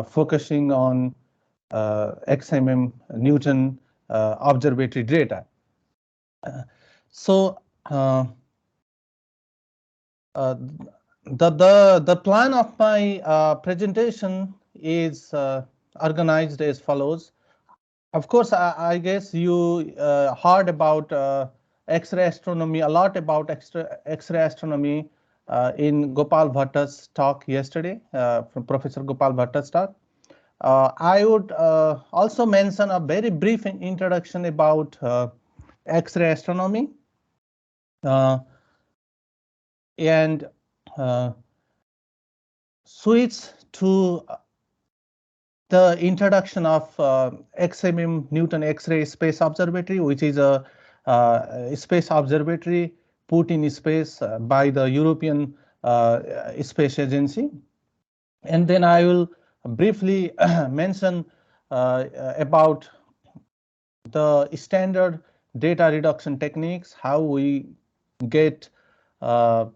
focusing on XMM-Newton observatory data. So the plan of my presentation is organized as follows. Of course, I guess you heard about X-ray astronomy, a lot about X-ray astronomy in Gopal Bhatta's talk yesterday, from Professor Gopal Bhatta's talk. I would also mention a very brief introduction about X-ray astronomy and switch to the introduction of XMM-Newton X-ray Space Observatory, which is a space observatory put in space by the European Space Agency. And then I will briefly mention about the standard data reduction techniques, how we get XMM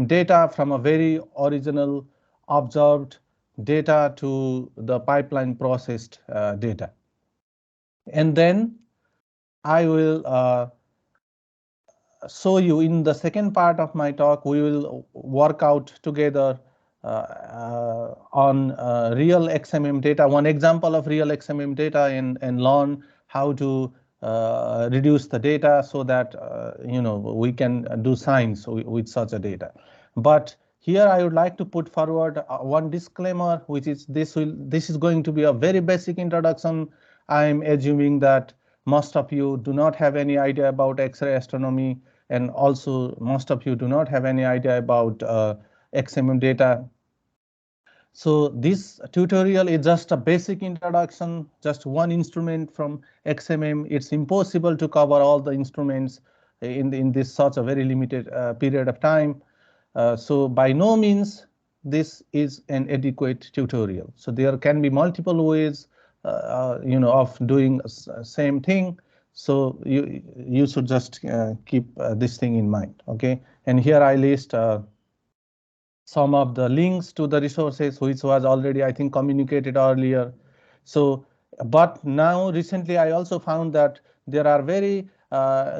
data from a very original observed data to the pipeline processed data. And then I will show you in the second part of my talk, we will work out together on real XMM data, one example of real XMM data, and learn how to reduce the data so that we can do science with such a data. But here I would like to put forward one disclaimer, which is this is going to be a very basic introduction. I am assuming that most of you do not have any idea about X-ray astronomy, and also most of you do not have any idea about XMM data. So this tutorial is just a basic introduction, just one instrument from XMM. It's impossible to cover all the instruments in this such a very limited period of time. So by no means this is an adequate tutorial. So there can be multiple ways of doing same thing. So you should just keep this thing in mind. Okay, and here I list some of the links to the resources, which was already, I think, communicated earlier. So, but now recently I also found that there are very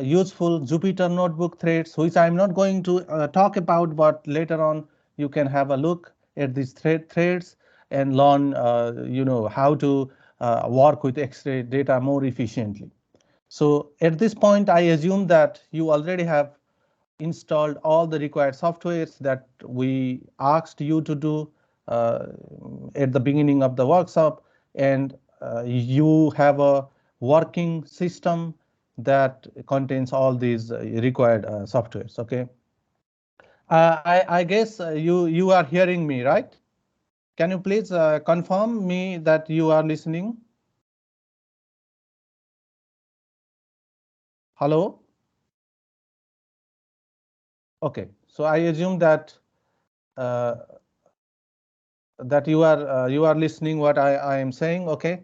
useful Jupyter notebook threads, which I'm not going to talk about, but later on you can have a look at these threads and learn how to work with X-ray data more efficiently. So at this point, I assume that you already have installed all the required softwares that we asked you to do at the beginning of the workshop, and you have a working system that contains all these required softwares. Okay, I guess you are hearing me, right? Can you please confirm me that you are listening? Hello? Okay, so I assume that that you are listening what I am saying. Okay,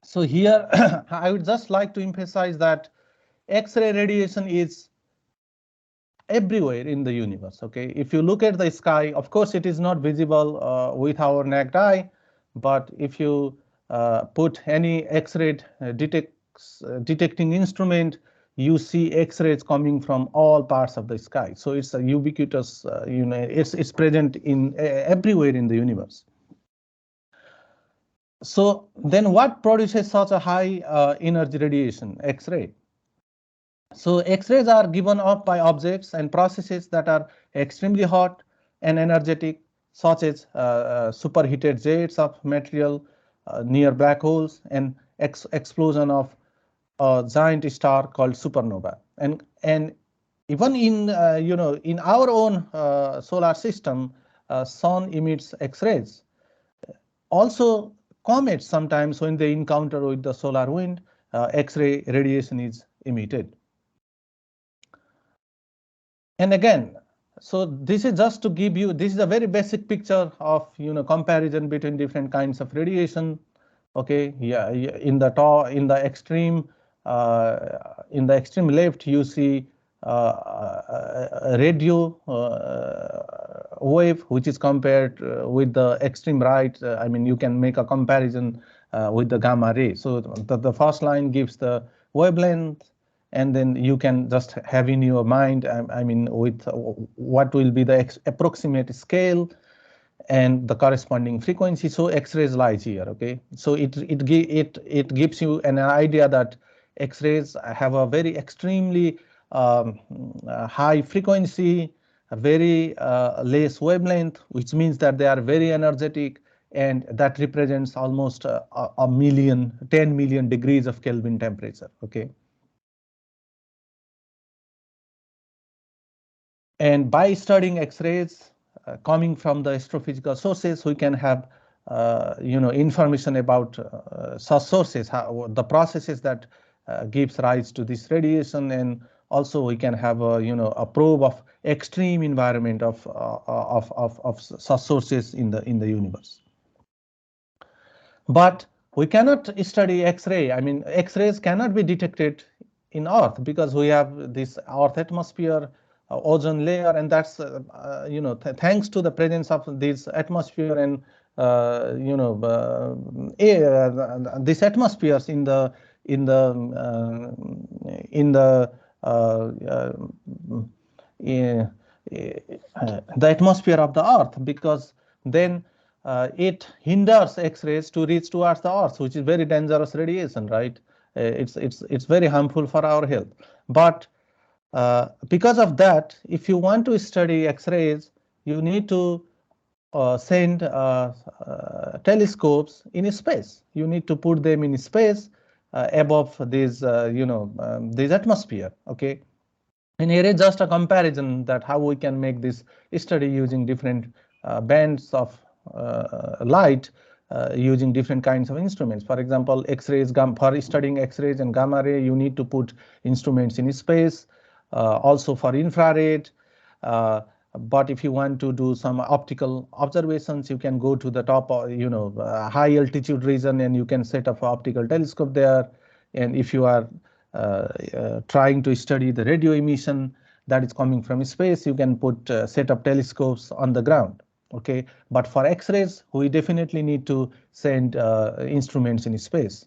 so here I would just like to emphasize that X-ray radiation is everywhere in the universe. Okay, if you look at the sky, of course it is not visible with our naked eye, but if you put any X-ray detecting instrument, you see X-rays coming from all parts of the sky. So it's a ubiquitous, it's present in everywhere in the universe. So then what produces such a high energy radiation? X-ray. So X-rays are given off by objects and processes that are extremely hot and energetic, such as superheated jets of material near black holes and explosion of a giant star called supernova. And even in in our own solar system, sun emits X-rays. Also, comets sometimes, when they encounter with the solar wind, X-ray radiation is emitted. And again, so this is just to give you, this is a very basic picture of comparison between different kinds of radiation. Okay, yeah, in the extreme left you see radio wave, which is compared with the extreme right. I mean, you can make a comparison with the gamma ray. So the first line gives the wavelength, and then you can just have in your mind, I mean, with what will be the approximate scale and the corresponding frequency. So X-rays lies here. Okay, so it gives you an idea that X-rays have a very extremely high frequency, a very less wavelength, which means that they are very energetic, and that represents almost a million, 10 million degrees of Kelvin temperature. Okay. And by studying X-rays coming from the astrophysical sources, we can have information about such sources, the processes that gives rise to this radiation, and also we can have a probe of extreme environment of such sources in the universe. But we cannot study X-ray. I mean, X-rays cannot be detected in Earth because we have this Earth atmosphere, ozone layer, and that's thanks to the presence of this atmosphere and air, these atmospheres in the atmosphere of the Earth, because then it hinders X-rays to reach towards the Earth, which is very dangerous radiation, right? It's very harmful for our health. But because of that, if you want to study X-rays, you need to send telescopes in space. You need to put them in space above this, this atmosphere. Okay, and here is just a comparison that how we can make this study using different bands of light, using different kinds of instruments. For example, X-rays, for studying X-rays and gamma ray, you need to put instruments in space. Also for infrared. But if you want to do some optical observations, you can go to the top, high altitude region, and you can set up an optical telescope there. And if you are trying to study the radio emission that is coming from space, you can put set up telescopes on the ground. Okay, but for X-rays, we definitely need to send instruments in space.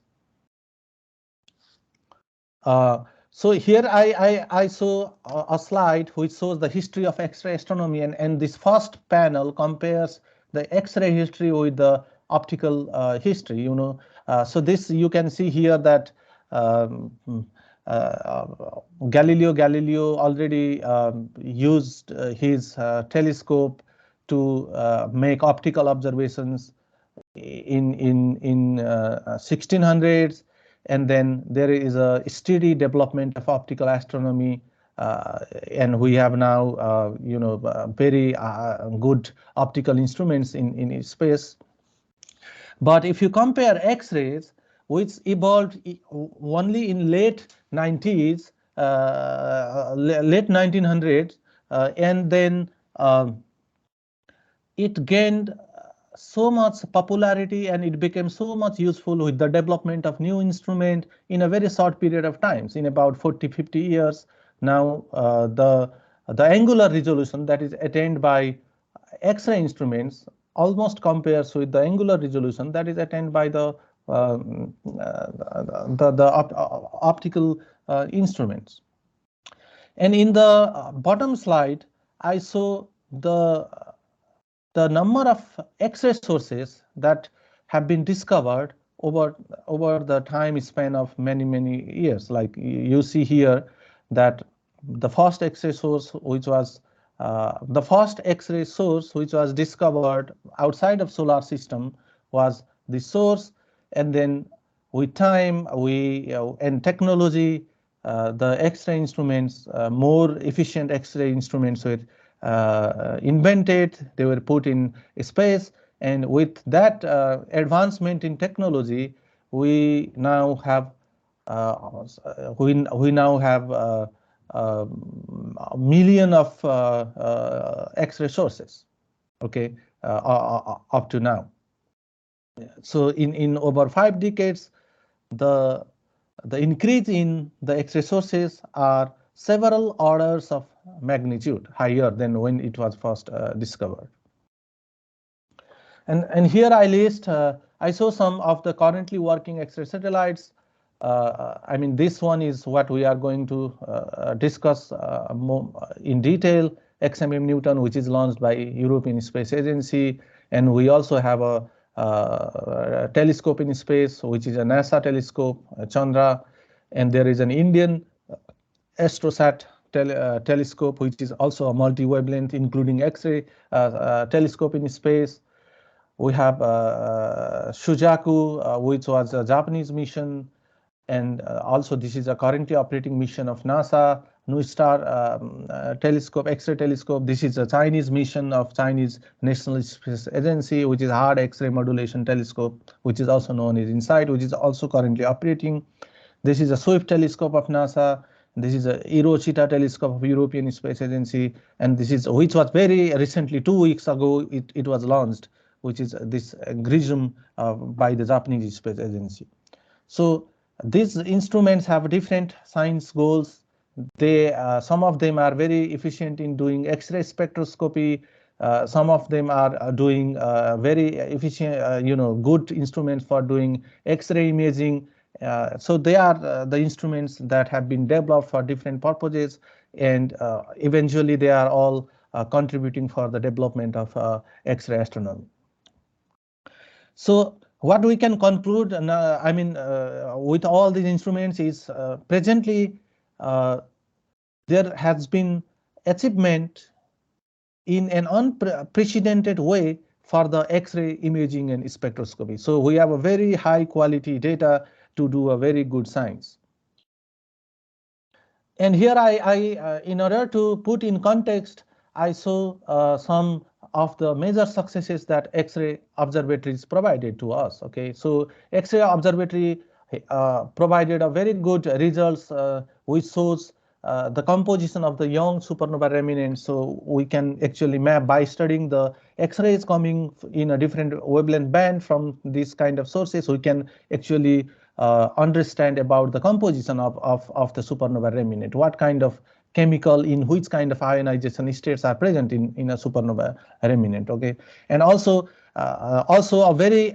So here I saw a slide which shows the history of X-ray astronomy, and this first panel compares the X-ray history with the optical history. So this you can see here that Galileo already used his telescope to make optical observations in 1600s. And then there is a steady development of optical astronomy, and we have now, very good optical instruments in space. But if you compare X-rays, which evolved only in late 90s, late 1900s, and then it gained so much popularity, and it became so much useful with the development of new instrument in a very short period of time, in about 40-50 years. Now the angular resolution that is attained by X-ray instruments almost compares with the angular resolution that is attained by the optical instruments. And in the bottom slide, I saw the number of X-ray sources that have been discovered over the time span of many years. Like you see here that the first X-ray source, which was discovered outside of solar system, was the source. And then with time, and technology, the X-ray instruments, more efficient X-ray instruments were invented. They were put in space, and with that advancement in technology, we now have a million of X-ray sources. Okay, up to now. So in over 5 decades, the increase in the X-ray sources are several orders of magnitude higher than when it was first discovered. And here I list, I show some of the currently working X-ray satellites. I mean, this one is what we are going to discuss more in detail. XMM-Newton, which is launched by European Space Agency, and we also have a telescope in space, which is a NASA telescope, Chandra, and there is an Indian Astrosat telescope, which is also a multi-wavelength, including X-ray telescope in space. We have Shujaku, which was a Japanese mission, and also this is a currently operating mission of NASA. NuStar telescope, X-ray telescope. This is a Chinese mission of Chinese National Space Agency, which is hard X-ray modulation telescope, which is also known as InSight, which is also currently operating. This is a Swift telescope of NASA. This is a Hiroshita telescope of European Space Agency, and this is which was very recently, 2 weeks ago, it was launched, which is this GRISM by the Japanese Space Agency. So these instruments have different science goals. They some of them are very efficient in doing X-ray spectroscopy. Some of them are doing very efficient, good instruments for doing X-ray imaging. So they are the instruments that have been developed for different purposes, and eventually they are all contributing for the development of X-ray astronomy. So what we can conclude, with all these instruments is presently there has been achievement in an unprecedented way for the X-ray imaging and spectroscopy. So we have a very high quality data to do a very good science. And here I in order to put in context, I show some of the major successes that X-ray observatories provided to us. Okay, so X-ray observatory provided a very good results, which shows the composition of the young supernova remnants. So we can actually map by studying the X-rays coming in a different wavelength band from this kind of sources. We can actually understand about the composition of the supernova remnant, what kind of chemical in which kind of ionization states are present in a supernova remnant. Okay, and also a very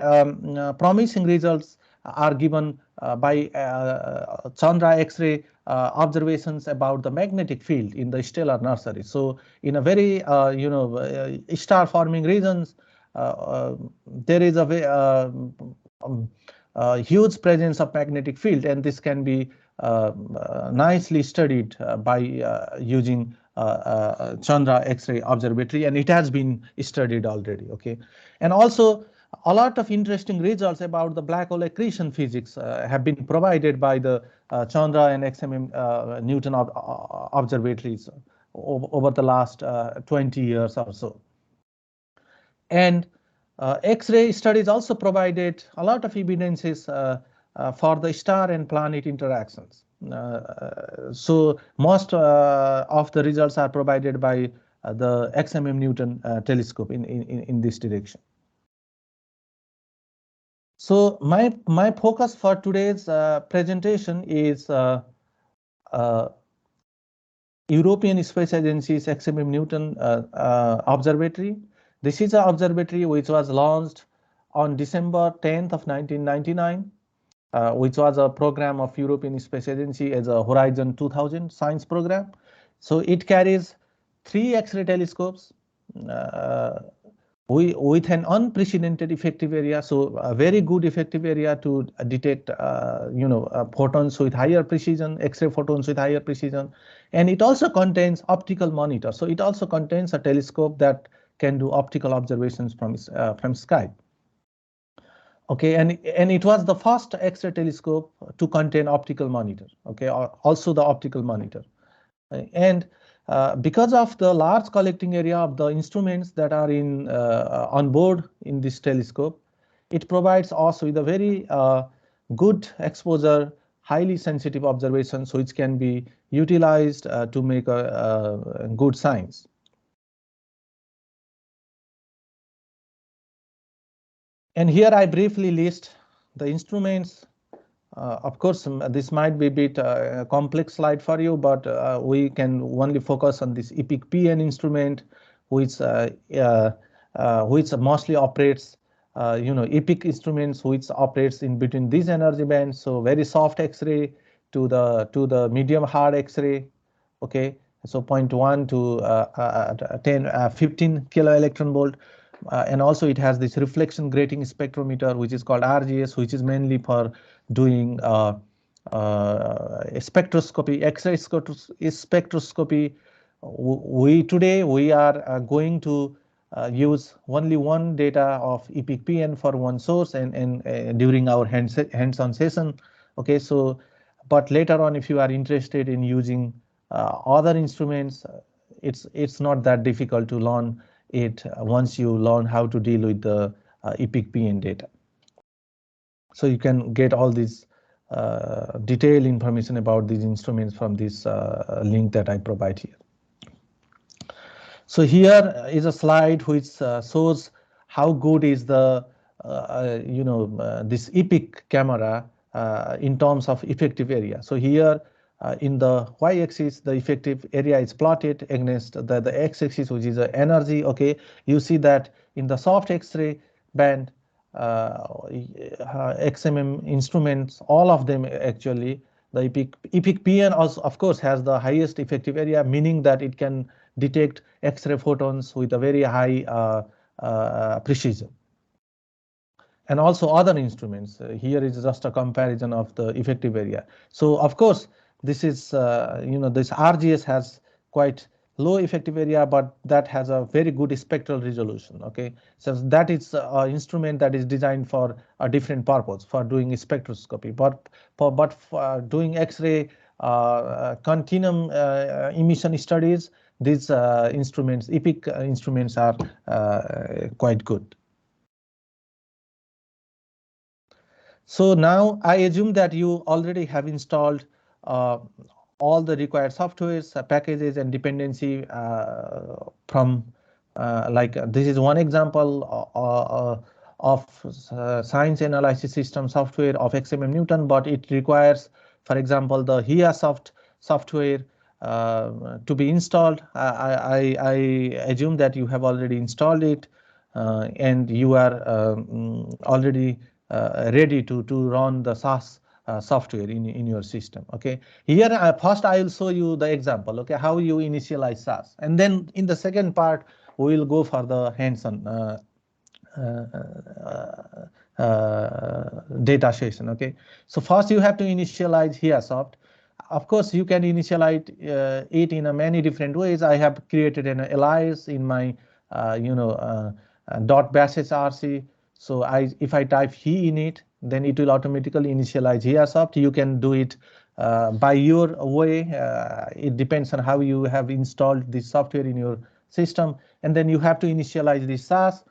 promising results are given by Chandra X-ray observations about the magnetic field in the stellar nursery. So in a very star forming regions, there is a huge presence of magnetic field, and this can be nicely studied by using Chandra X-ray observatory, and it has been studied already. Okay, and also a lot of interesting results about the black hole accretion physics have been provided by the Chandra and XMM-Newton observatories over the last 20 years or so. And X-ray studies also provided a lot of evidences for the star and planet interactions. So most of the results are provided by the XMM-Newton telescope in this direction. So my focus for today's presentation is European Space Agency's XMM-Newton observatory. This is an observatory which was launched on December 10th of 1999, which was a program of European Space Agency as a Horizon 2000 science program. So it carries 3 X-ray telescopes with an unprecedented effective area, so a very good effective area to detect photons with higher precision, X-ray photons with higher precision, and it also contains optical monitor. So it also contains a telescope that can do optical observations from sky. Okay, and it was the first X-ray telescope to contain optical monitor. Okay, also the optical monitor, and because of the large collecting area of the instruments that are on board in this telescope, it provides us with a very good exposure, highly sensitive observations, which can be utilized to make a good science. And here I briefly list the instruments Of course, this might be a bit complex slide for you, but we can only focus on this EPIC PN instrument, which mostly operates, EPIC instruments which operates in between these energy bands. So very soft X-ray to the medium hard X-ray. Okay, so 0.1 to 15 kilo electron volt. And also it has this reflection grating spectrometer, which is called RGS, which is mainly for doing spectroscopy, X-ray spectroscopy. Today we are going to use only one data of EPIC PN for one source and during our hands-on session. Okay, so but later on, if you are interested in using other instruments, it's not that difficult to learn it once you learn how to deal with the EPIC PN data. So you can get all this detailed information about these instruments from this link that I provide here. So here is a slide which shows how good is the this EPIC camera in terms of effective area. So here in the y-axis, the effective area is plotted against the x-axis, which is the energy. Okay, you see that in the soft X-ray band, XMM instruments, all of them actually, the EPIC PN also, of course, has the highest effective area, meaning that it can detect X-ray photons with a very high precision. And also other instruments. Here is just a comparison of the effective area. So of course, this is this RGS has quite low effective area, but that has a very good spectral resolution. Okay, so that is an instrument that is designed for a different purpose, for doing spectroscopy. But for doing X-ray continuum emission studies, these instruments, EPIC instruments, are quite good. So now I assume that you already have installed all the required softwares, packages, and dependency from this is one example of science analysis system software of XMM-Newton, but it requires, for example, the HIASoft software to be installed. I assume that you have already installed it and you are already ready to run the SAS software in your system. Okay, here first I will show you the example. Okay, how you initialize SAS, and then in the second part we will go for the hands-on data session. Okay, so first you have to initialize HIASoft. Of course, you can initialize it in many different ways. I have created an alias in my .bash RC. So if I type he in it, then it will automatically initialize HIASoft. You can do it by your way. It depends on how you have installed this software in your system. And then you have to initialize the SAS.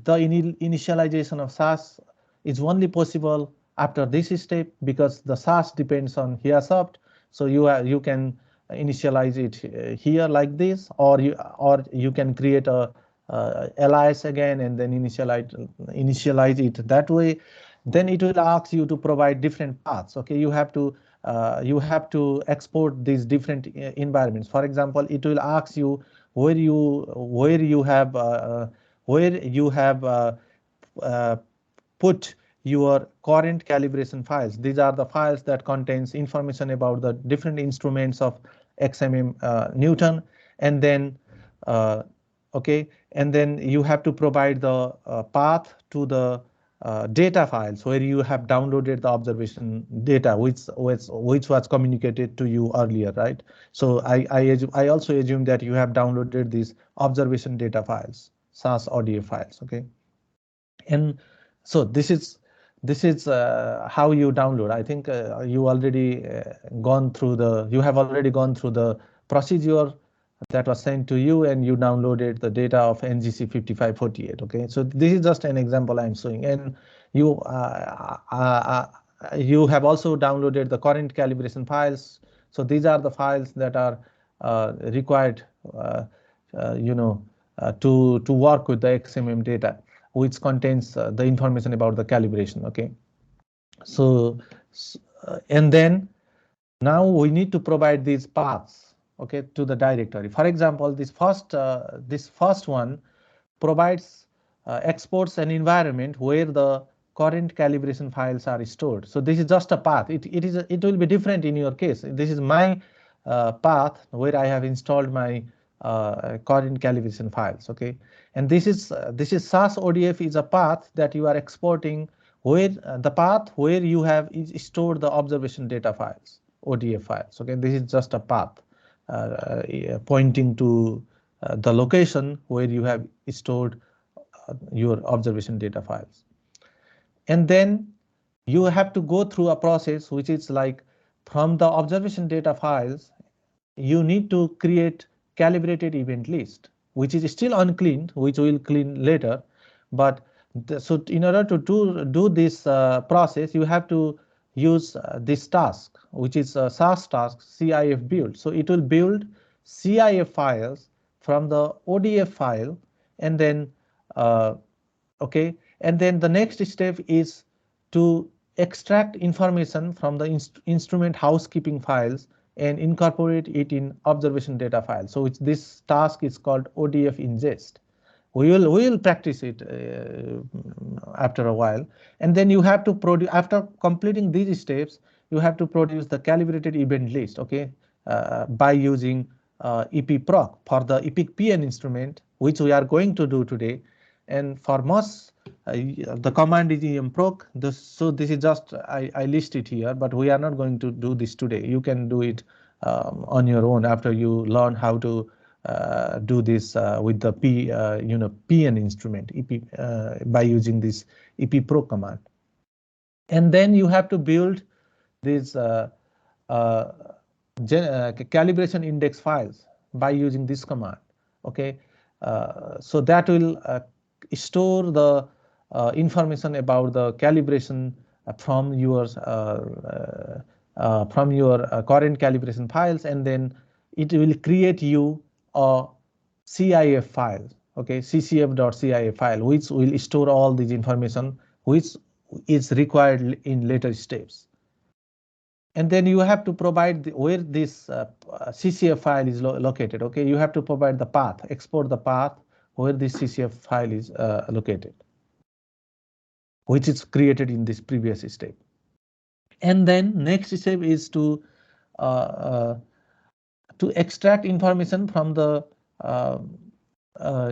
The initialization of SAS is only possible after this step because the SAS depends on HIASoft. So you can initialize it here like this, or you can create a alias again and then initialize it that way. Then it will ask you to provide different paths. Okay, you have to export these different environments. For example, it will ask you where you have put your current calibration files. These are the files that contains information about the different instruments of XMM-Newton, and then okay, and then you have to provide the path to the data files where you have downloaded the observation data, which was communicated to you earlier, right? So I also assume that you have downloaded these observation data files, SAS audio files. Okay, and so this is how you download. I think you have already gone through the procedure that was sent to you, and you downloaded the data of NGC 5548. Okay, so this is just an example I'm showing, and you have also downloaded the current calibration files. So these are the files that are required, to work with the XMM data, which contains the information about the calibration. Okay, so And then now we need to provide these paths, okay, to the directory. For example, this first one provides exports an environment where the current calibration files are stored. So this is just a path. It will be different in your case. This is my path where I have installed my current calibration files. Okay, and this is SAS ODF is a path that you are exporting, where the path where you have stored the observation data files, ODF files. Okay, this is just a path pointing to the location where you have stored your observation data files. And then you have to go through a process which is like, from the observation data files, you need to create calibrated event list, which is still uncleaned, which we will clean later. But so in order to do this process, you have to use this task, which is a SAS task, CIF build. So it will build CIF files from the ODF file, and then okay, and then the next step is to extract information from the instrument housekeeping files and incorporate it in observation data file. So this task is called ODF ingest. We will practice it after a while, and then you have to produce, after completing these steps, you have to produce the calibrated event list. Okay, by using EPPROC for the EPIC-PN instrument, which we are going to do today. And for most, the command is emproc. So this is just I list it here, but we are not going to do this today. You can do it on your own after you learn how to do this with the PN instrument by using this EPPROC command. And then you have to build these calibration index files by using this command. Okay, so that will store the information about the calibration from your current calibration files, and then it will create you a CIF file. Okay, ccf.cif file, which will store all this information which is required in later steps. And then you have to provide where this CCF file is located. Okay, you have to provide the path, export the path where this CCF file is located, which is created in this previous step. And then next step is to extract information from the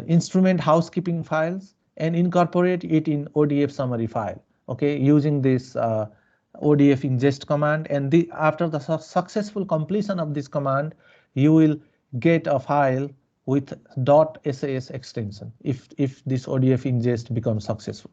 instrument housekeeping files and incorporate it in ODF summary file. Okay, using this ODF ingest command, and after the successful completion of this command, you will get a file with .sas extension if this ODF ingest becomes successful.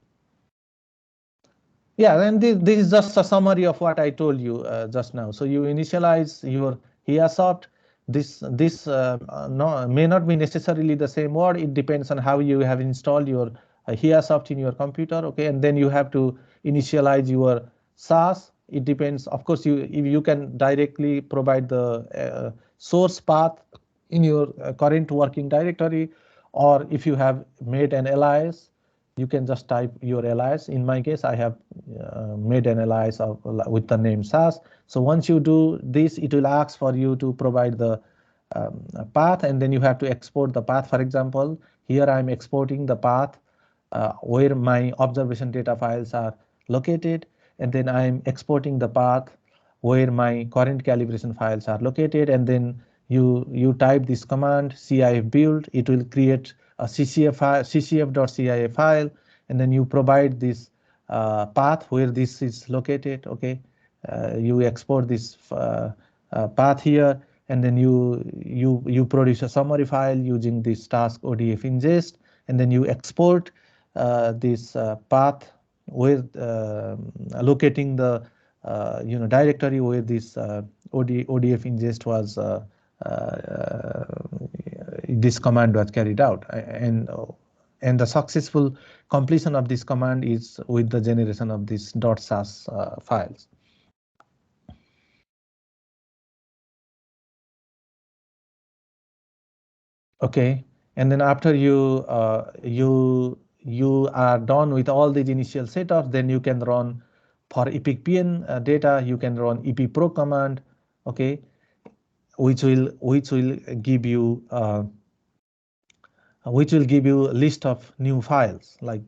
Yeah, and this is just a summary of what I told you just now. So you initialize your HiaSoft. This may not be necessarily the same word. It depends on how you have installed your HiaSoft in your computer. Okay, and then you have to initialize your SAS. It depends. Of course, you can directly provide the source path in your current working directory, or if you have made an alias, you can just type your alias. In my case, I have made an alias with the name SAS. So once you do this, it will ask for you to provide the path, and then you have to export the path. For example, here I'm exporting the path where my observation data files are located, and then I'm exporting the path where my current calibration files are located, and then you type this command CIF build. It will create a CCF file, ccf.cif file, and then you provide this path where this is located. Okay, you export this path here, and then you produce a summary file using this task ODF ingest, and then you export this path with locating the directory where this ODF ingest was this command was carried out, and the successful completion of this command is with the generation of these .sas files. Okay, and then after you are done with all these initial setups, then you can run For epic PN data, you can run ep-pro command, okay, which will give you a list of new files like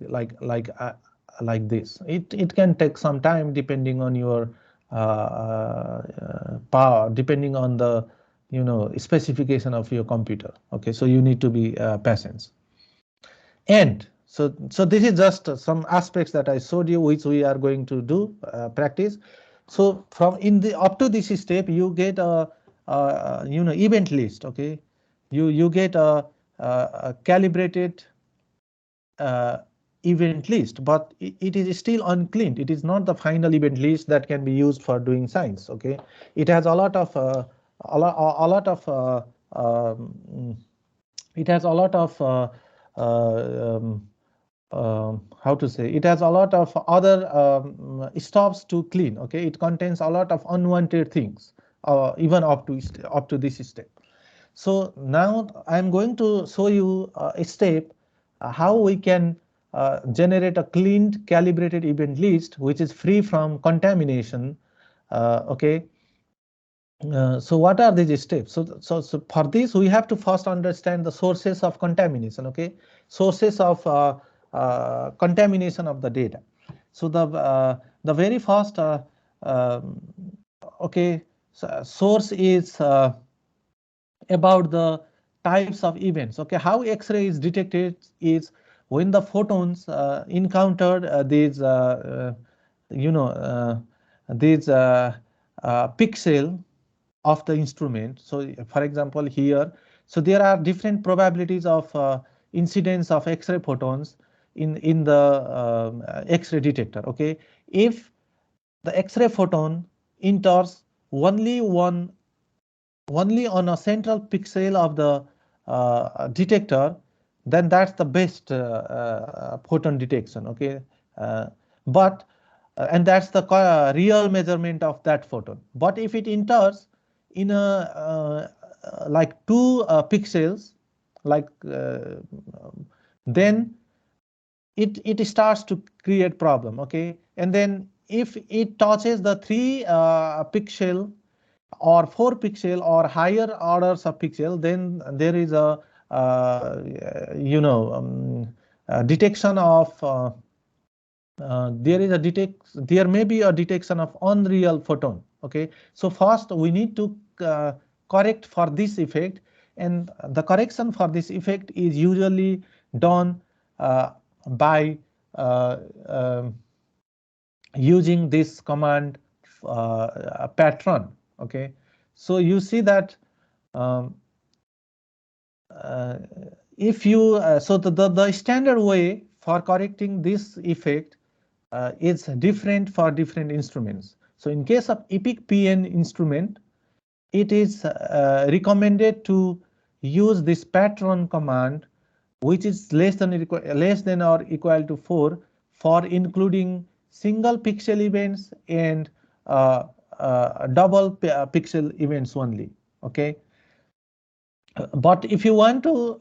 this. It can take some time depending on your power, depending on the specification of your computer. Okay, so you need to be patient. And so this is just some aspects that I showed you, which we are going to do practice. So from up to this step, you get a event list. Okay, you get a calibrated event list, but it is still uncleaned. It is not the final event list that can be used for doing science. Okay, it has a lot of it has a lot of how to say, it has a lot of other stops to clean. Okay, it contains a lot of unwanted things even up to this step. So now I'm going to show you a step how we can generate a cleaned calibrated event list which is free from contamination. Okay. So what are these steps? So for this we have to first understand the sources of contamination. Okay, sources of contamination of the data. So the very first okay, source is about the types of events. Okay, how X-ray is detected is when the photons encountered these pixel of the instrument. So for example here, so there are different probabilities of incidence of X-ray photons in the X-ray detector. Okay, if the X-ray photon enters only on a central pixel of the detector, then that's the best photon detection. Okay, but and that's the real measurement of that photon. But if it enters in a like 2 pixels, like then it starts to create problem. Okay, and then if it touches the 3 pixel or 4 pixel or higher orders of pixel, then there is a detection of there may be a detection of unreal photon. Okay, so first we need to correct for this effect, and the correction for this effect is usually done by using this command patron. Okay, so you see that if you so the standard way for correcting this effect is different for different instruments. So in case of EPIC PN instrument, it is recommended to use this patron command, which is less than or equal to 4 for including single pixel events and double pixel events only. Okay. But if you want to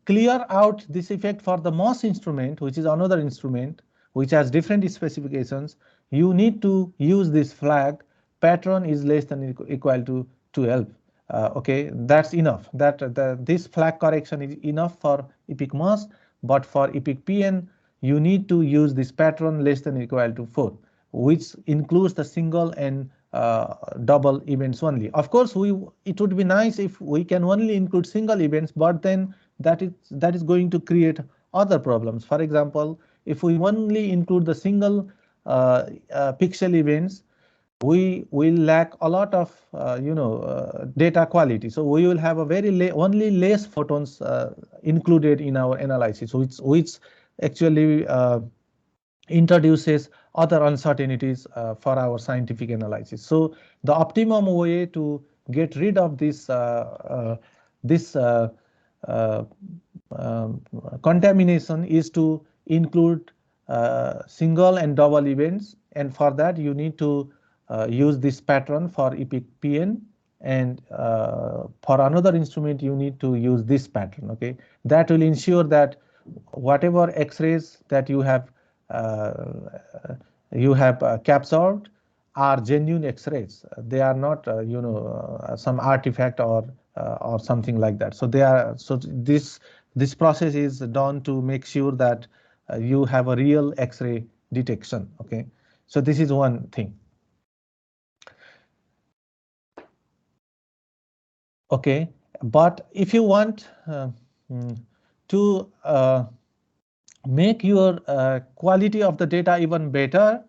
clear out this effect for the MOS instrument, which is another instrument which has different specifications, you need to use this flag patron is less than equal to 12. Okay, that's enough. This flag correction is enough for EPIC MOS, but for EPIC PN, you need to use this patron less than equal to 4, which includes the single and double events only. Of course, it would be nice if we can only include single events, but then that is going to create other problems. For example, if we only include the single pixel events, we will lack a lot of data quality. So we will have a very only less photons included in our analysis, which actually introduces other uncertainties for our scientific analysis. So the optimum way to get rid of this contamination is to include single and double events, and for that you need to use this pattern for EPIC PN, and for another instrument you need to use this pattern. Okay, that will ensure that whatever X-rays that you have you have captured are genuine X-rays. They are not, some artifact or something like that. So they are. So this process is done to make sure that you have a real X-ray detection. Okay, so this is one thing. Okay, but if you want to make your quality of the data even better,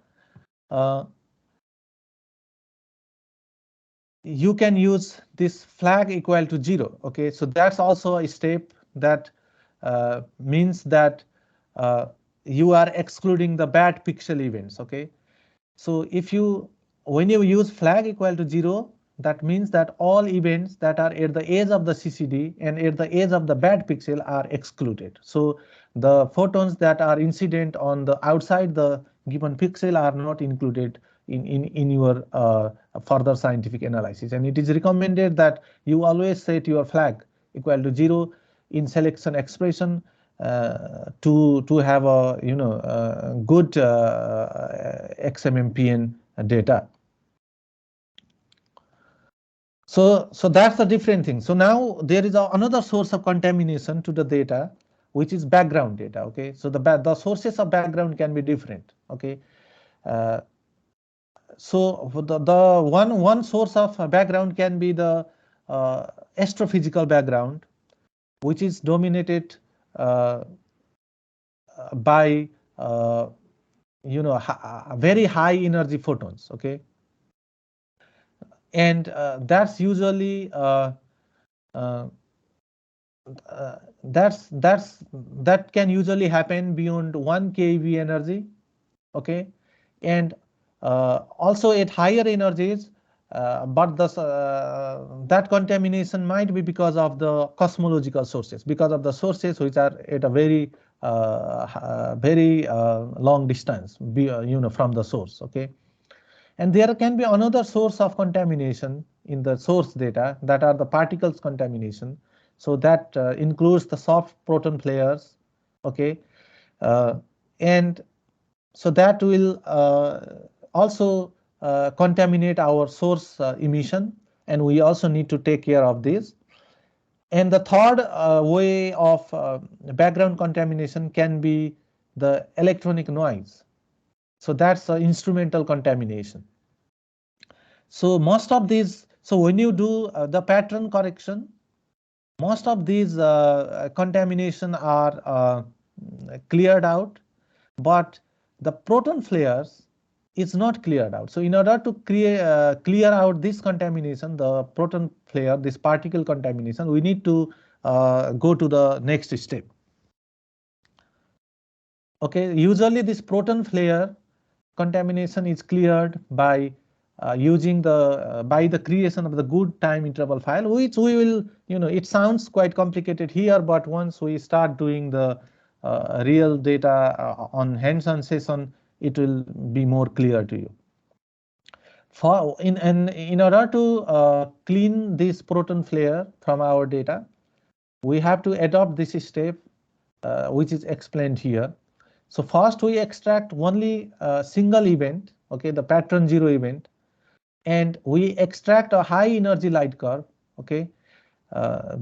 you can use this flag equal to 0. Okay, so that's also a step that means that you are excluding the bad pixel events. Okay, so when you use flag equal to 0, that means that all events that are at the edge of the CCD and at the edge of the bad pixel are excluded. So the photons that are incident on the outside the given pixel are not included in your further scientific analysis. And it is recommended that you always set your flag equal to 0 in selection expression to have a good XMM-PN data. So that's a different thing. So now there is another source of contamination to the data, which is background data. Okay, so the sources of background can be different. Okay, so the one source of background can be the astrophysical background, which is dominated by very high energy photons. Okay, and that's usually that can usually happen beyond 1 keV energy. Okay, and also at higher energies, but that contamination might be because of the cosmological sources, because of the sources which are at a very long distance from the source. Okay, and there can be another source of contamination in the source data, that are the particles contamination. So that includes the soft proton flares. Okay, and so that will also contaminate our source emission, and we also need to take care of this. And the third way of background contamination can be the electronic noise. So that's instrumental contamination. So most of these, so when you do the pattern correction, most of these contamination are cleared out, but the proton flares is not cleared out. So in order to clear out this contamination, the proton flare, this particle contamination, we need to go to the next step. Okay, usually this proton flare contamination is cleared by using by the creation of the good time interval file, which we will, it sounds quite complicated here, but once we start doing the real data on hands-on session, it will be more clear to you. In order to clean this proton flare from our data, we have to adopt this step, which is explained here. So first we extract only a single event, okay, the pattern 0 event, and we extract a high energy light curve, okay,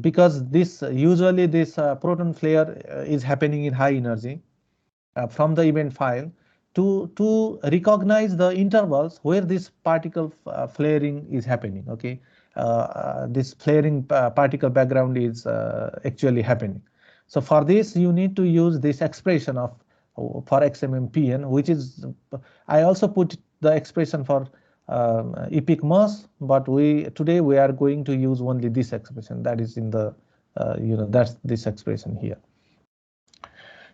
because usually this proton flare is happening in high energy from the event file to recognize the intervals where this particle flaring is happening. Okay, this flaring particle background is actually happening. So for this you need to use this expression for XMM-PN, which is, I also put the expression for epic mass, but today we are going to use only this expression that is in the that's this expression here.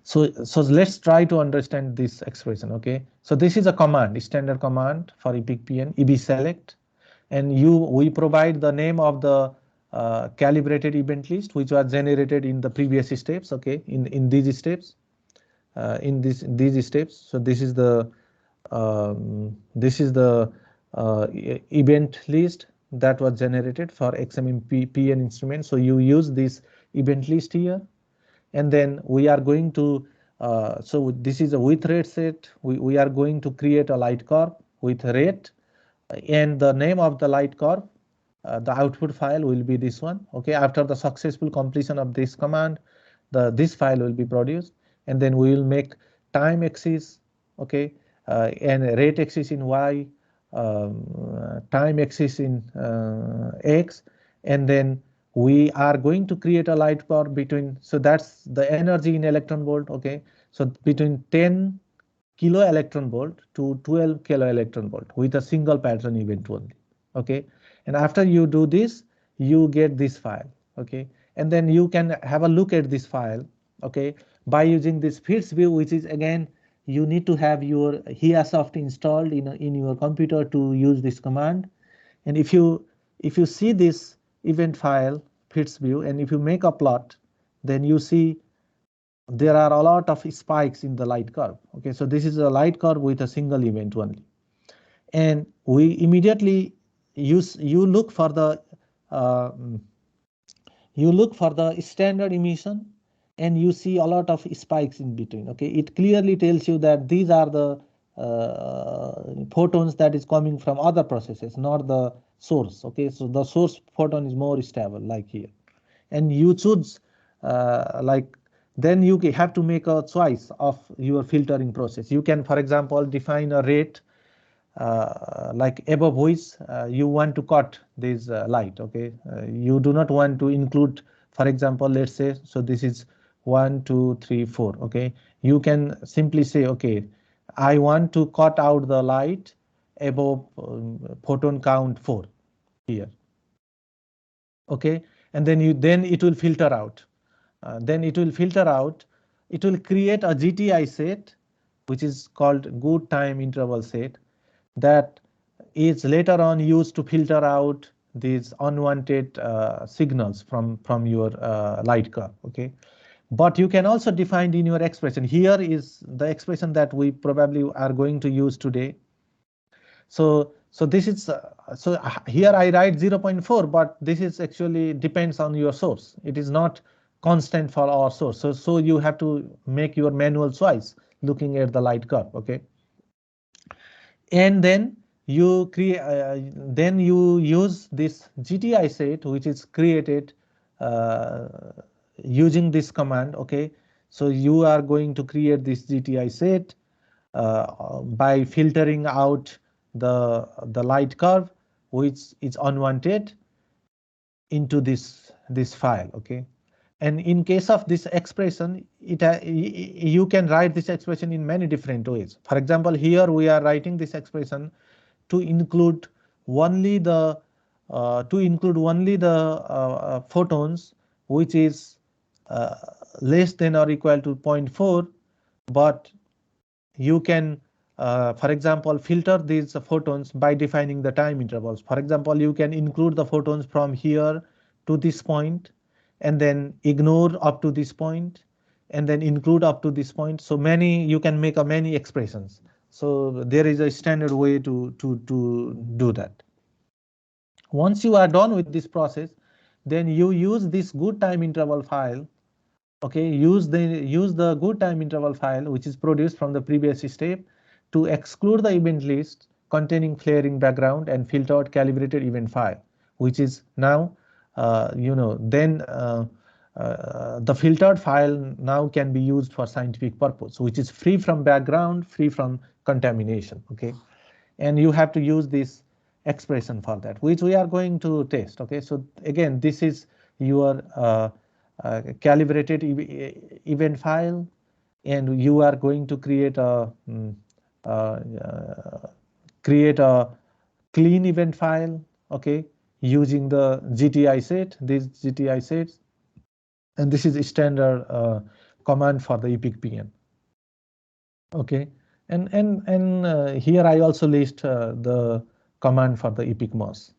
So let's try to understand this expression. Okay, so this is a command, standard command for epic PN, ebselect, and we provide the name of the calibrated event list which was generated in the previous steps. Okay, in these steps, these steps. So this is the event list that was generated for XMM-PN instrument. So you use this event list here, and then we are going to So this is a with rate set. We are going to create a light curve with rate, and the name of the light curve, the output file will be this one. Okay, after the successful completion of this command, this file will be produced, and then we will make time axis, okay, and rate axis in y, time axis in x, and then we are going to create a light curve between, so that's the energy in electron volt, okay, so between 10 kilo electron volt to 12 kilo electron volt with a single pattern event only, okay. And after you do this, you get this file, okay, and then you can have a look at this file, okay, by using this fields view, which is again you need to have your HiaSoft installed in your computer to use this command. And if you see this event file fields view, and if you make a plot, then you see there are a lot of spikes in the light curve. Okay, so this is a light curve with a single event only, and we immediately you look for the standard emission, and you see a lot of spikes in between. Okay, it clearly tells you that these are the photons that is coming from other processes, not the source. Okay, so the source photon is more stable, like here, and you choose like, then you have to make a choice of your filtering process. You can, for example, define a rate like above which you want to cut this light. Okay, you do not want to include, for example, let's say, so this is 1 2 3 4. Okay, you can simply say, okay, I want to cut out the light above photon count 4 here. Okay, and then it will filter out. It will create a GTI set, which is called good time interval set, that is later on used to filter out these unwanted signals from your light curve. Okay, but you can also define in your expression. Here is the expression that we probably are going to use today. So this is here I write 0.4, but this is actually depends on your source. It is not constant for our source. So you have to make your manual choice looking at the light curve. Okay, and then you create then you use this GTI set, which is created using this command. Okay, so you are going to create this GTI set by filtering out the light curve which is unwanted into this file. Okay, and in case of this expression, you can write this expression in many different ways. For example, here we are writing this expression to include only the photons which is less than or equal to 0.4, but you can for example, filter these photons by defining the time intervals. For example, you can include the photons from here to this point, and then ignore up to this point, and then include up to this point. So you can make many expressions. So there is a standard way to do that. Once you are done with this process, then you use this good time interval file. Okay, use the good time interval file which is produced from the previous step to exclude the event list containing flaring background and filtered calibrated event file, which is now the filtered file now can be used for scientific purpose, which is free from background, free from contamination. Okay, and you have to use this expression for that, which we are going to test. Okay, so again, this is your calibrated event file, and you are going to create a clean event file. Okay, using the GTI set, these GTI sets, and this is a standard command for the epic PM. Okay, and here I also list the command for the epic MOS.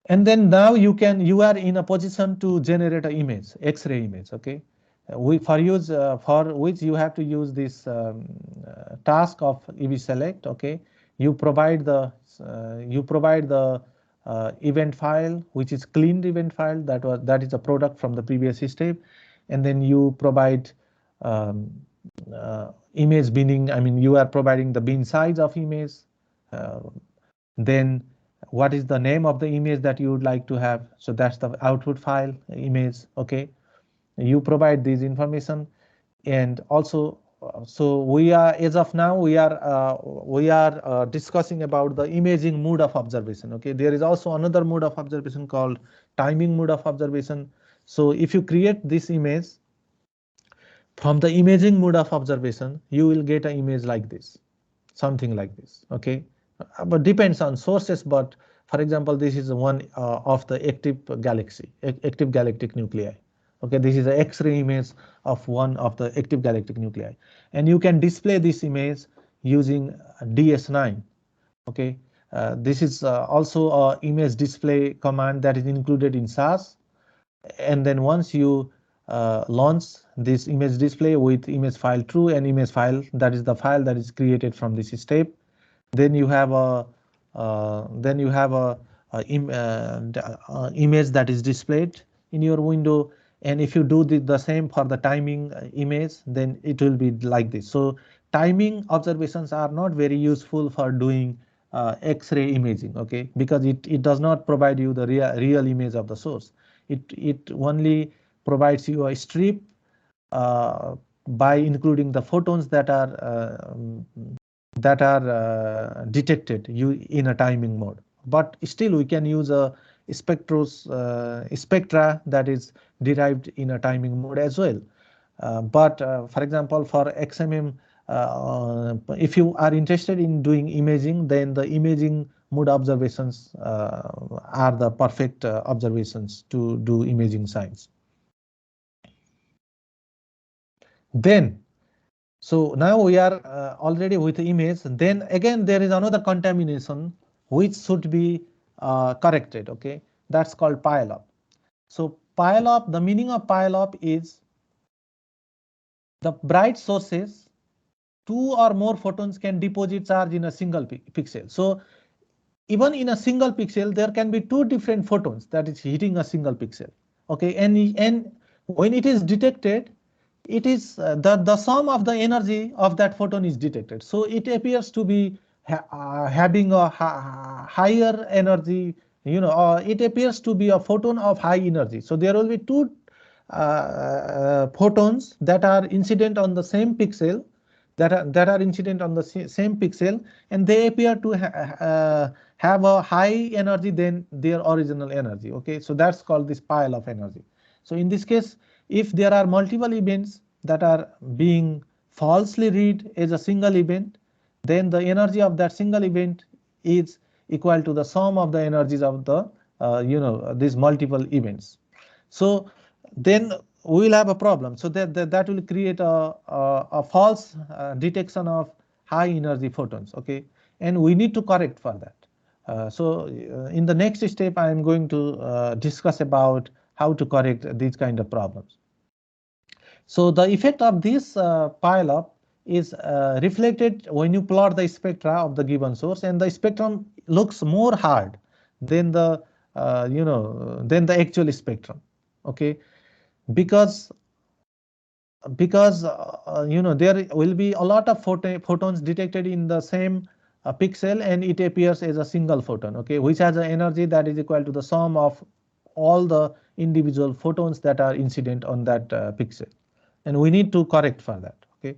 And then now you are in a position to generate an image, X-ray image. Okay, for which you have to use this task of EV select. Okay, you provide the event file, which is cleaned event file that is a product from the previous step. and then you provide image binning. I mean, you are providing the bin size of image. Then what is the name of the image that you would like to have? So that's the output file image. Okay, you provide this information, and also so we are, as of now, we are discussing about the imaging mode of observation. Okay, there is also another mode of observation called timing mode of observation. So if you create this image from the imaging mode of observation, you will get an image like this, something like this. Okay, but depends on sources. But for example, this is one of the active galactic nuclei. Okay, this is an X-ray image of one of the active galactic nuclei, and you can display this image using DS9. Okay, this is also a image display command that is included in SAS, and then once you launch this image display with image file true and image file, that is the file that is created from this step, then you have a image that is displayed in your window. And if you do the same for the timing image, then it will be like this. So timing observations are not very useful for doing X-ray imaging, okay, because it does not provide you the real image of the source. It only provides you a strip by including the photons that are detected in a timing mode. But still we can use a spectra that is derived in a timing mode as well. But for example, for XMM, if you are interested in doing imaging, then the imaging mode observations are the perfect observations to do imaging science. Then, so now we are already with the image. Then again, there is another contamination which should be corrected. Okay, that's called pile-up. So pile-up, the meaning of pile-up is the bright sources, 2 or more photons can deposit charge in a single pixel. So even in a single pixel, there can be 2 different photons that is hitting a single pixel. Okay, and when it is detected, it is the sum of the energy of that photon is detected. So it appears to be having a higher energy, it appears to be a photon of high energy. So there will be 2 photons that are incident on the same pixel, that are incident on the same pixel, and they appear to have a high energy than their original energy. Okay, so that's called this pile of energy. So in this case, if there are multiple events that are being falsely read as a single event, then the energy of that single event is equal to the sum of the energies of the these multiple events. So then we will have a problem. So that will create a false detection of high energy photons. Okay, and we need to correct for that. So in the next step, I am going to discuss about how to correct these kind of problems. So the effect of this pile-up is reflected when you plot the spectra of the given source, and the spectrum looks more hard than the than the actual spectrum. Okay, because there will be a lot of photons detected in the same pixel, and it appears as a single photon. Okay, which has an energy that is equal to the sum of all the individual photons that are incident on that pixel, and we need to correct for that. Okay,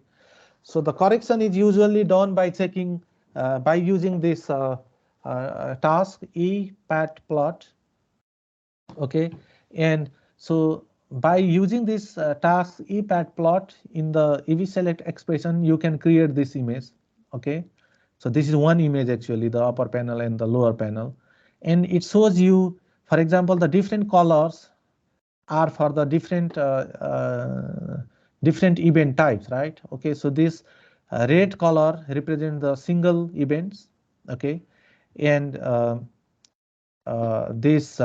so the correction is usually done by checking by using this task ePatplot. Okay, and so by using this task ePatplot in the EV-select expression, you can create this image. Okay, so this is one image actually, the upper panel and the lower panel, and it shows you, for example, the different colors are for the different different event types, right? Okay, so this red color represents the single events. Okay, and this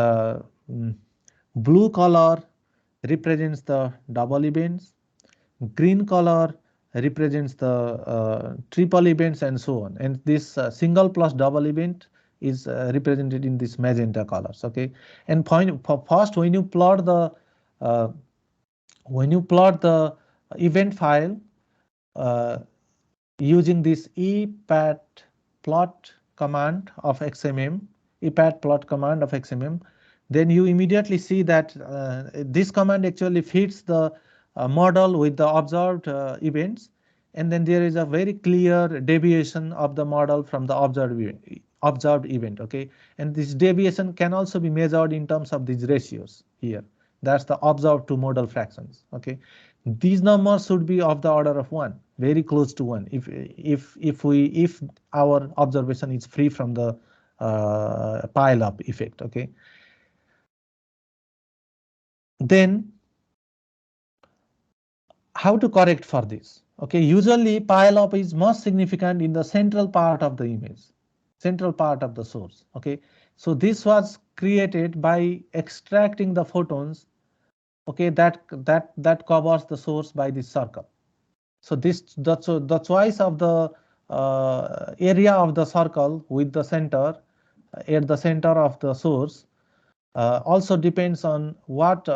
blue color represents the double events, green color represents the triple events, and so on. And this single plus double event is represented in this magenta colors. Okay, and first when you plot the when you plot the event file using this epat plot command of XMM, epat plot command of XMM, then you immediately see that this command actually fits the model with the observed events, and then there is a very clear deviation of the model from the observed event. Okay, and this deviation can also be measured in terms of these ratios here. That's the observed to model fractions. Okay, these numbers should be of the order of 1, very close to 1, if our observation is free from the pile up effect. Okay, then how to correct for this? Okay, usually pile up is most significant in the central part of the image, central part of the source. Okay, so this was created by extracting the photons, okay, that covers the source by this circle. So this the choice of the area of the circle with the center at the center of the source also depends on what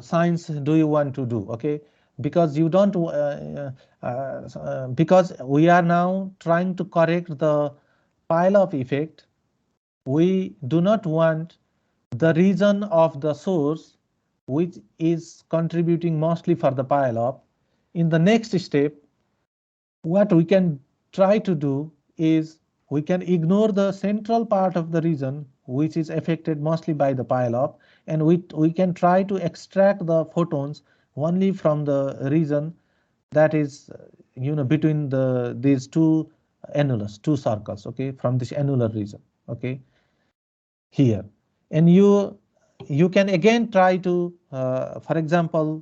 science do you want to do. Okay, because you don't because we are now trying to correct the pile up effect. We do not want the region of the source which is contributing mostly for the pile up. In the next step, what we can try to do is we can ignore the central part of the region which is affected mostly by the pile up, and we can try to extract the photons only from the region that is between these two annulus, two circles. Okay, from this annular region. Okay, here, and you can again try to for example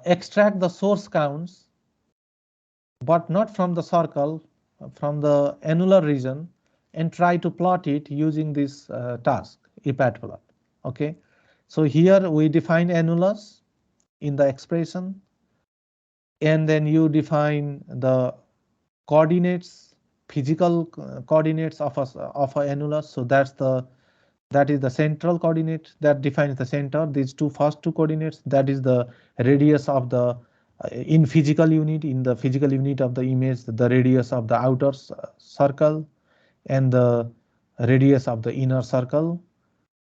extract the source counts, but not from the circle, from the annular region, and try to plot it using this task, epat plot. Okay, so here we define annulus in the expression, and then you define the coordinates, physical coordinates of a annulus. So that is the central coordinate that defines the center. These first two coordinates, that is the radius of the in physical unit, in the physical unit of the image, the radius of the outer circle and the radius of the inner circle.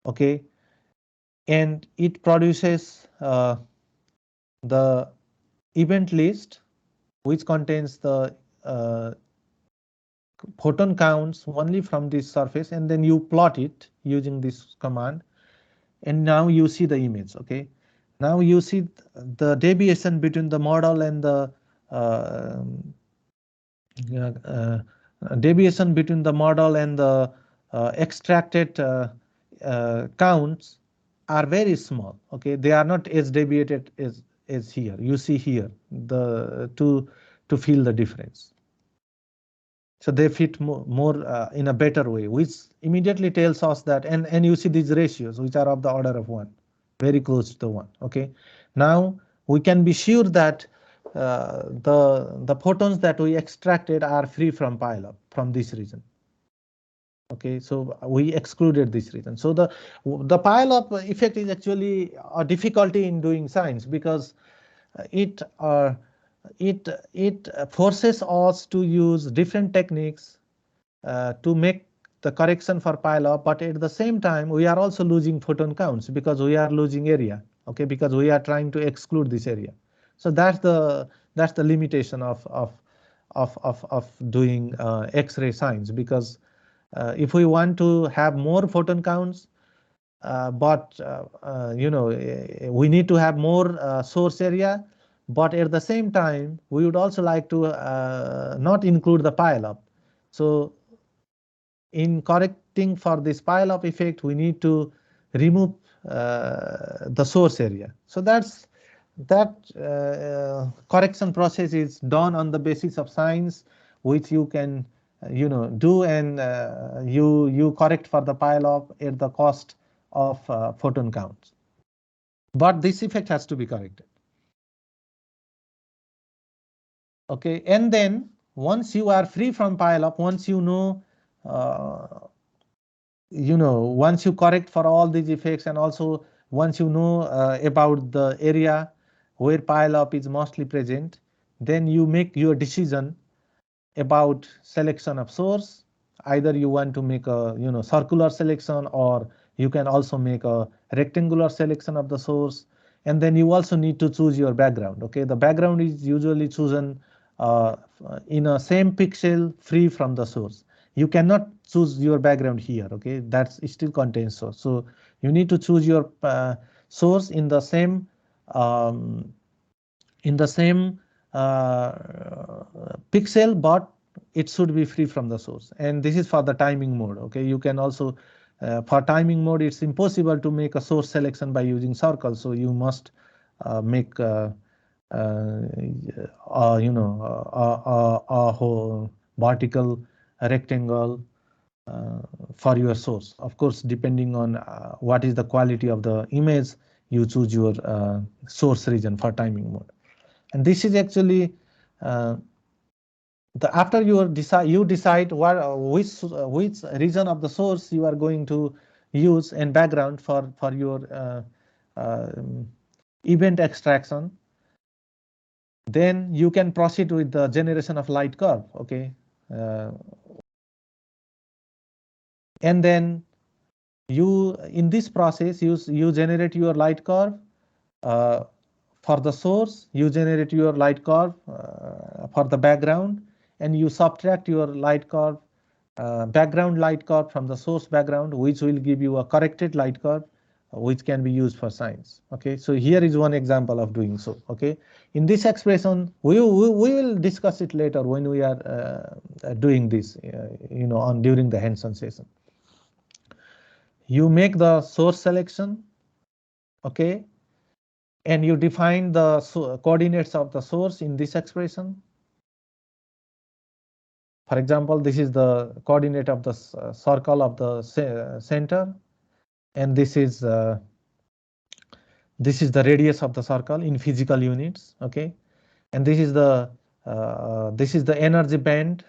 Okay, and it produces the event list which contains the photon counts only from this surface, and then you plot it using this command, and now you see the image. Okay, now you see the deviation between the model and the uh, deviation between the model and the extracted counts are very small. Okay, they are not as deviated as here. You see here the to feel the difference. So they fit more in a better way, which immediately tells us that, and you see these ratios which are of the order of 1, very close to 1. Okay, now we can be sure that the photons that we extracted are free from pileup from this region. Okay, so we excluded this region. So the pileup effect is actually a difficulty in doing science, because it forces us to use different techniques to make the correction for pileup, but at the same time we are also losing photon counts because we are losing area. Okay, because we are trying to exclude this area. So that's the limitation of doing X-ray science, because if we want to have more photon counts, but we need to have more source area, but at the same time we would also like to not include the pileup. So in correcting for this pileup effect, we need to remove the source area. So that correction process is done on the basis of science, which you can do, and you correct for the pileup at the cost of photon counts. But this effect has to be corrected. Okay, and then once you are free from pileup, once you know once you correct for all these effects, and also once you know about the area where pile up is mostly present, then you make your decision about selection of source. Either you want to make a circular selection, or you can also make a rectangular selection of the source. And then you also need to choose your background. Okay, the background is usually chosen uh, in a same pixel free from the source. You cannot choose your background here. Okay, that's still contains source. So you need to choose your source in the same um, pixel, but it should be free from the source. And this is for the timing mode. Okay, you can also for timing mode, it's impossible to make a source selection by using circle, so you must make a whole vertical rectangle for your source. Of course, depending on what is the quality of the image, you choose your source region for timing mode. And this is actually after you decide what which region of the source you are going to use in background for your event extraction. Then you can proceed with the generation of light curve. Okay, and then in this process you generate your light curve for the source, you generate your light curve for the background, and you subtract your light curve background light curve from the source background, which will give you a corrected light curve which can be used for science. Okay, so here is one example of doing so. Okay, in this expression we will discuss it later when we are doing this during the hands-on session. You make the source selection. Okay, and you define the coordinates of the source in this expression. For example, this is the coordinate of the circle of the center, and this is the radius of the circle in physical units. Okay, and this is the energy band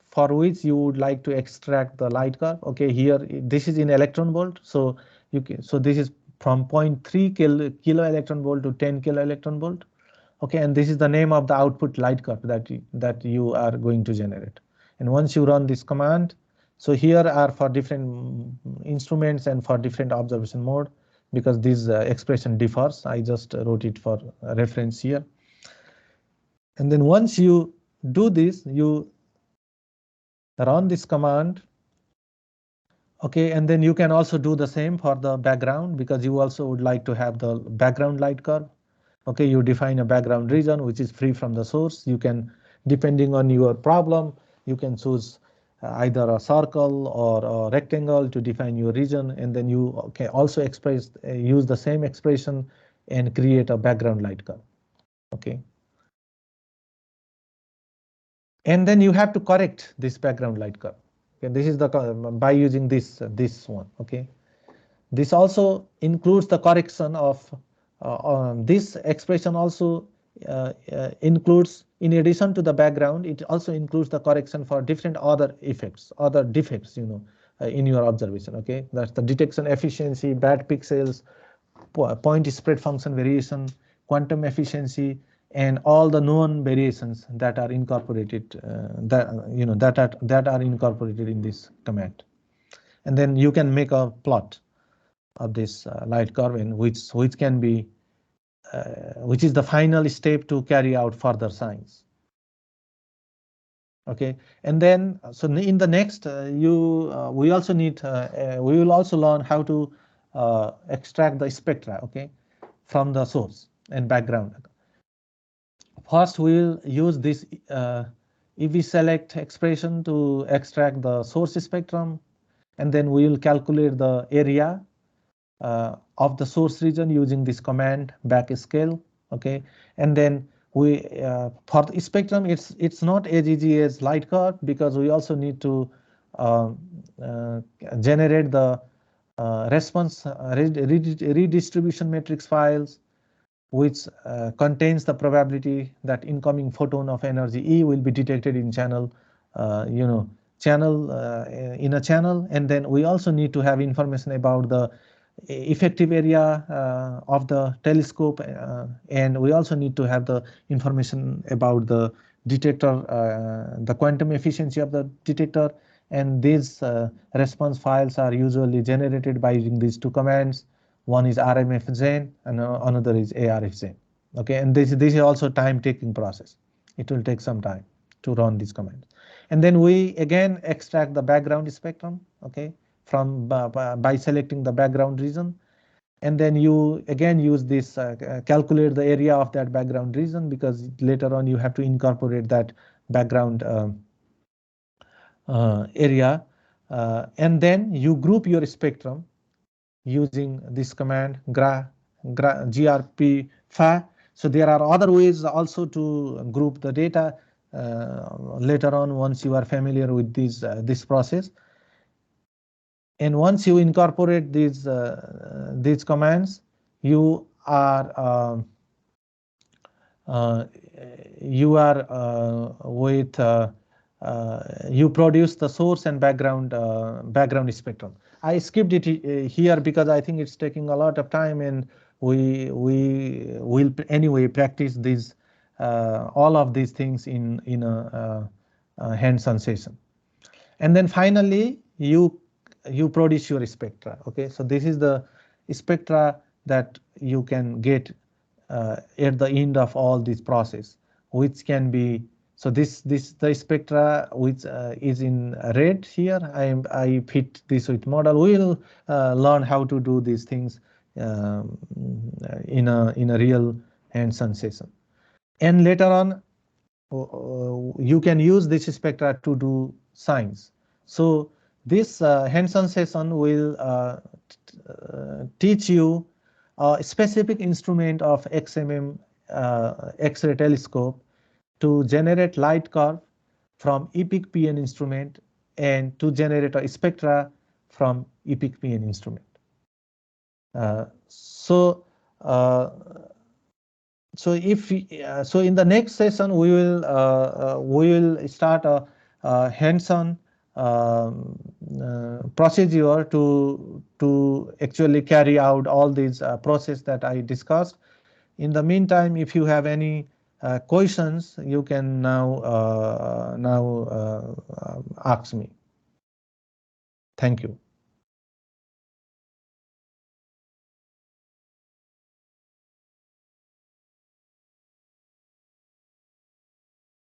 for which you would like to extract the light curve. Okay, here this is in electron volt, so this is from 0.3 kilo electron volt to 10 kilo electron volt. Okay, and this is the name of the output light curve that you are going to generate. And once you run this command, so here are for different instruments and for different observation mode, because this expression differs. I just wrote it for reference here. And then once you do this, you run this command. Okay, and then you can also do the same for the background, because you also would like to have the background light curve. Okay, you define a background region which is free from the source. You can, depending on your problem, you can choose either a circle or a rectangle to define your region, and then you can also use the same expression and create a background light curve. Okay, and then you have to correct this background light curve. Okay, this is the by using this one. Okay, this also includes the correction of this expression also includes, in addition to the background, it also includes the correction for different other effects, other defects, in your observation. Okay, that's the detection efficiency, bad pixels, point spread function variation, quantum efficiency, and all the known variations that are incorporated that are incorporated in this command. And then you can make a plot of this light curve, in which can be which is the final step to carry out further science. Okay, and then so in the next we also need we will also learn how to extract the spectra, okay, from the source and background. First, we will use this EV select expression to extract the source spectrum, and then we will calculate the area of the source region using this command backscale. Okay, and then we for the spectrum, it's not as easy as light curve, because we also need to generate the response redistribution matrix files, which contains the probability that incoming photon of energy E will be detected in channel channel in a channel, and then we also need to have information about the effective area of the telescope, and we also need to have the information about the detector, the quantum efficiency of the detector, and these response files are usually generated by using these two commands. One is RMFGen and another is ARFGen. Okay, and this is also time-taking process. It will take some time to run these commands, and then we again extract the background spectrum. Okay, from by selecting the background region, and then you again use this calculate the area of that background region, because later on you have to incorporate that background area, and then you group your spectrum using this command grp fa. So there are other ways also to group the data later on, once you are familiar with this process. And once you incorporate these commands, you are with you produce the source and background spectrum. I skipped it here because I think it's taking a lot of time, and we will anyway practice these all of these things in a hands-on session. And then finally you produce your spectra. Okay, so this is the spectra that you can get at the end of all this process, which can be, so this the spectra which is in red here. I fit this with model. We'll learn how to do these things in a real hands-on session, and later on you can use this spectra to do science. So this hands-on session will teach you a specific instrument of XMM X-ray telescope to generate light curve from EPIC PN instrument, and to generate a spectra from EPIC PN instrument. So in the next session we will start a hands-on procedure to actually carry out all these process that I discussed. In the meantime, if you have any questions, you can now ask me. Thank you.